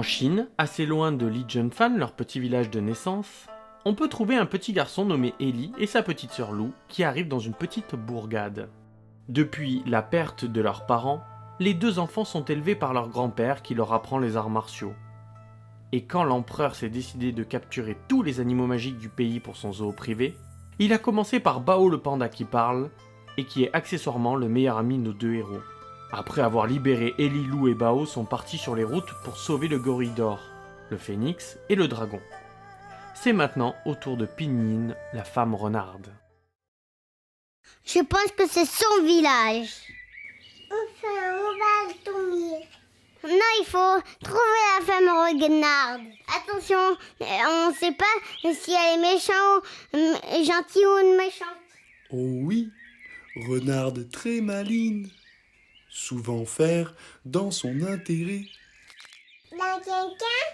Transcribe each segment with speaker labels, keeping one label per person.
Speaker 1: Chine, assez loin de Lijianfan, leur petit village de naissance, on peut trouver un petit garçon nommé Eli et sa petite sœur Lou qui arrivent dans une petite bourgade. Depuis la perte de leurs parents, les deux enfants sont élevés par leur grand-père qui leur apprend les arts martiaux. Et quand l'empereur s'est décidé de capturer tous les animaux magiques du pays pour son zoo privé, il a commencé par Bao le panda qui parle, et qui est accessoirement le meilleur ami de nos deux héros. Après avoir libéré Eli, Lou et Bao sont partis sur les routes pour sauver le gorille d'or, le phénix et le dragon. C'est maintenant au tour de Pinyin, la femme renarde.
Speaker 2: Je pense que c'est son village. Enfin, on va le tomber. Non, il faut trouver la femme renarde. Attention, on ne sait pas si elle est méchante, gentille ou méchante.
Speaker 3: Oh oui, renarde très maline, souvent faire dans son intérêt.
Speaker 2: La quelqu'un?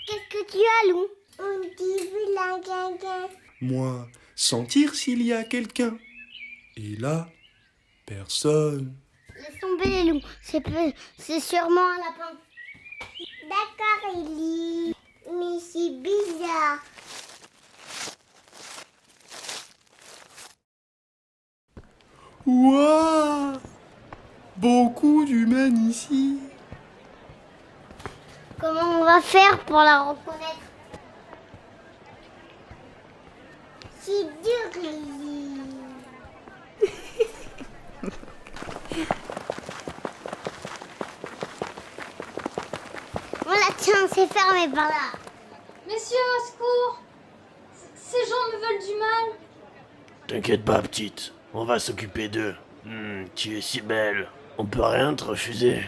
Speaker 2: Qu'est-ce que tu as, Lou? On dit la quelqu'un.
Speaker 3: Moi, sentir s'il y a quelqu'un. Et là, personne.
Speaker 2: Laisse tomber les loups, c'est sûrement un lapin. D'accord, Ellie, mais c'est bizarre.
Speaker 3: Ouah! Beaucoup d'humains ici.
Speaker 2: Comment on va faire pour la reconnaître? C'est dur, Ellie. Voilà, tiens, c'est fermé par là.
Speaker 4: Messieurs, au secours! Ces gens me veulent du mal.
Speaker 5: T'inquiète pas, petite, on va s'occuper d'eux. Tu es si belle, on peut rien te refuser.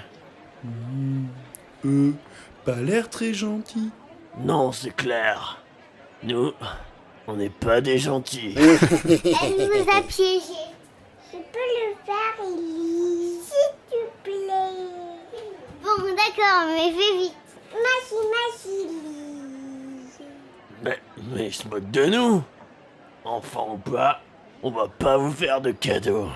Speaker 3: Eux, pas l'air très gentils.
Speaker 5: Non, c'est clair. Nous, on n'est pas des gentils.
Speaker 2: Elle nous a piégés. Je peux le faire, Ellie, s'il te plaît. Bon, d'accord, mais fais vite. Merci, Ellie.
Speaker 5: Mais ils se moquent de nous. Enfant ou pas, on va pas vous faire de cadeaux.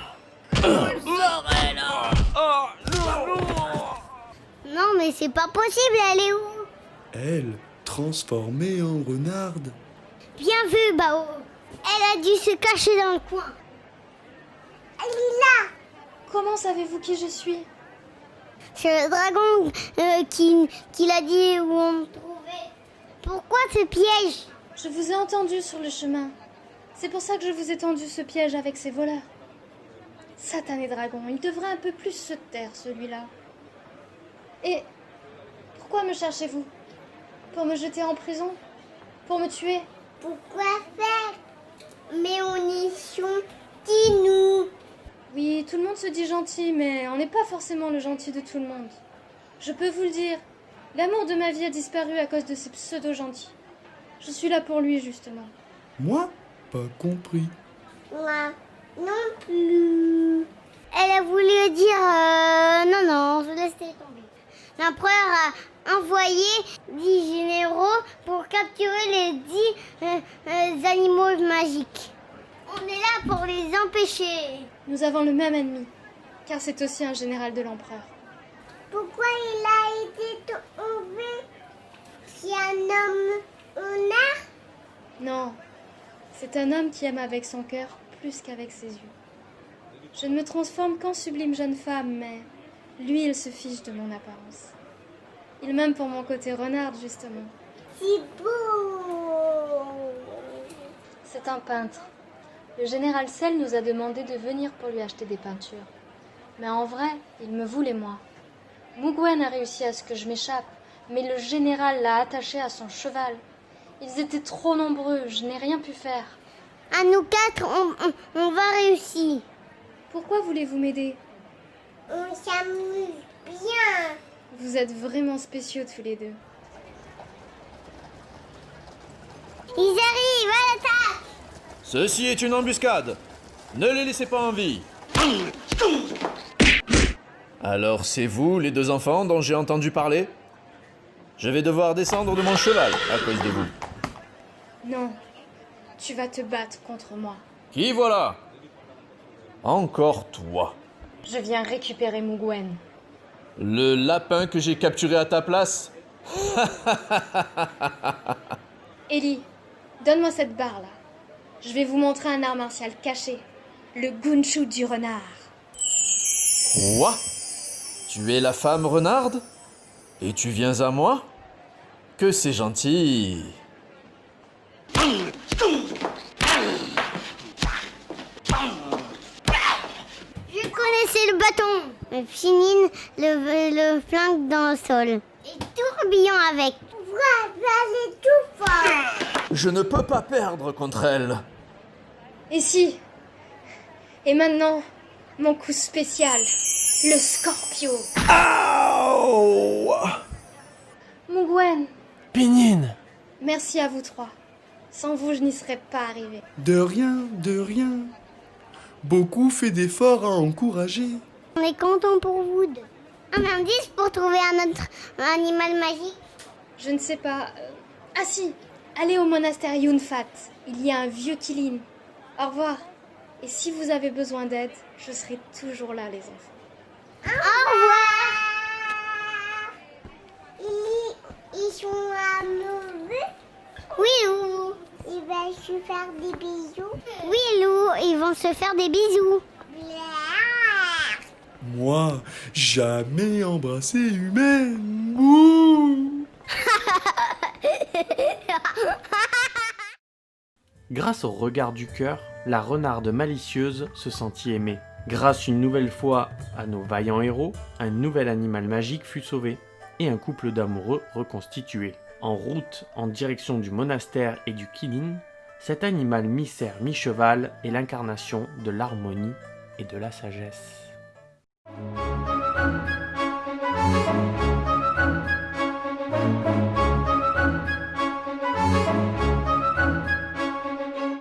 Speaker 2: Non, mais c'est pas possible, elle est où?
Speaker 3: Elle, transformée en renarde.
Speaker 2: Bien vu, Bao. Elle a dû se cacher dans le coin. Elle est là.
Speaker 4: Comment savez-vous qui je suis?
Speaker 2: C'est le dragon qui l'a dit où on me trouvait. Pourquoi ce piège?
Speaker 4: Je vous ai entendu sur le chemin. C'est pour ça que je vous ai tendu ce piège avec ces voleurs. Satané dragon, il devrait un peu plus se taire, celui-là. Et pourquoi me cherchez-vous? Pour me jeter en prison? Pour me tuer?
Speaker 2: Pourquoi faire? Mais on est gentils, nous.
Speaker 4: Oui, tout le monde se dit gentil, mais on n'est pas forcément le gentil de tout le monde. Je peux vous le dire, l'amour de ma vie a disparu à cause de ces pseudo-gentils. Je suis là pour lui, justement.
Speaker 3: Moi, pas compris.
Speaker 2: Moi, non plus. Elle a voulu dire non, je laisse tomber. L'empereur a envoyé 10 généraux pour capturer les 10 animaux magiques. On est là pour les empêcher.
Speaker 4: Nous avons le même ennemi, car c'est aussi un général de l'empereur.
Speaker 2: Pourquoi il a été tombé? C'est un homme honneur?
Speaker 4: Non, c'est un homme qui aime avec son cœur plus qu'avec ses yeux. Je ne me transforme qu'en sublime jeune femme, mais lui, il se fiche de mon apparence. Il m'aime pour mon côté renarde, justement.
Speaker 2: C'est beau.
Speaker 4: C'est un peintre. Le général Sel nous a demandé de venir pour lui acheter des peintures. Mais en vrai, il me voulait moi. Mugwen a réussi à ce que je m'échappe, mais le général l'a attaché à son cheval. Ils étaient trop nombreux, je n'ai rien pu faire.
Speaker 2: À nous 4, on va réussir.
Speaker 4: Pourquoi voulez-vous m'aider?
Speaker 2: On s'amuse bien.
Speaker 4: Vous êtes vraiment spéciaux tous les deux.
Speaker 2: Ils arrivent à l'attaque.
Speaker 6: Ceci est une embuscade. Ne les laissez pas en vie. Alors c'est vous, les deux enfants dont j'ai entendu parler? Je vais devoir descendre de mon cheval à cause de vous.
Speaker 4: Non, tu vas te battre contre moi.
Speaker 6: Qui voilà? Encore toi.
Speaker 4: Je viens récupérer Mugwen.
Speaker 6: Le lapin que j'ai capturé à ta place?
Speaker 4: Ellie, donne-moi cette barre-là. Je vais vous montrer un art martial caché. Le Gunshu du renard.
Speaker 6: Quoi? Tu es la femme renarde? Et tu viens à moi? Que c'est gentil!
Speaker 2: Je connaissais le bâton. Le finine le flingue dans le sol. Et tourbillon avec. Voilà les tout fort.
Speaker 6: Je ne peux pas perdre contre elle.
Speaker 4: Et si? Et maintenant, mon coup spécial. Le Scorpio.
Speaker 5: Aouh!
Speaker 4: Mugwen,
Speaker 5: Pinine!
Speaker 4: merci à vous trois. Sans vous, je n'y serais pas arrivée.
Speaker 3: De rien, de rien. Beaucoup fait d'efforts à encourager.
Speaker 2: On est content pour vous deux. Un indice pour trouver un autre animal magique.
Speaker 4: Je ne sais pas. Ah si, allez au monastère Yunfat. Il y a un vieux Kilin. Au revoir. Et si vous avez besoin d'aide, je serai toujours là, les enfants.
Speaker 2: Au revoir. Ils sont amoureux. Oui, Lou. Ils vont se faire des bisous. Oui, Lou, ils vont se faire des bisous.
Speaker 3: Moi, jamais embrassé humaine. Ouh.
Speaker 1: Grâce au regard du cœur, la renarde malicieuse se sentit aimée. Grâce une nouvelle fois à nos vaillants héros, un nouvel animal magique fut sauvé et un couple d'amoureux reconstitué. En route en direction du monastère et du Kilin, cet animal mi-cerf mi-cheval est l'incarnation de l'harmonie et de la sagesse.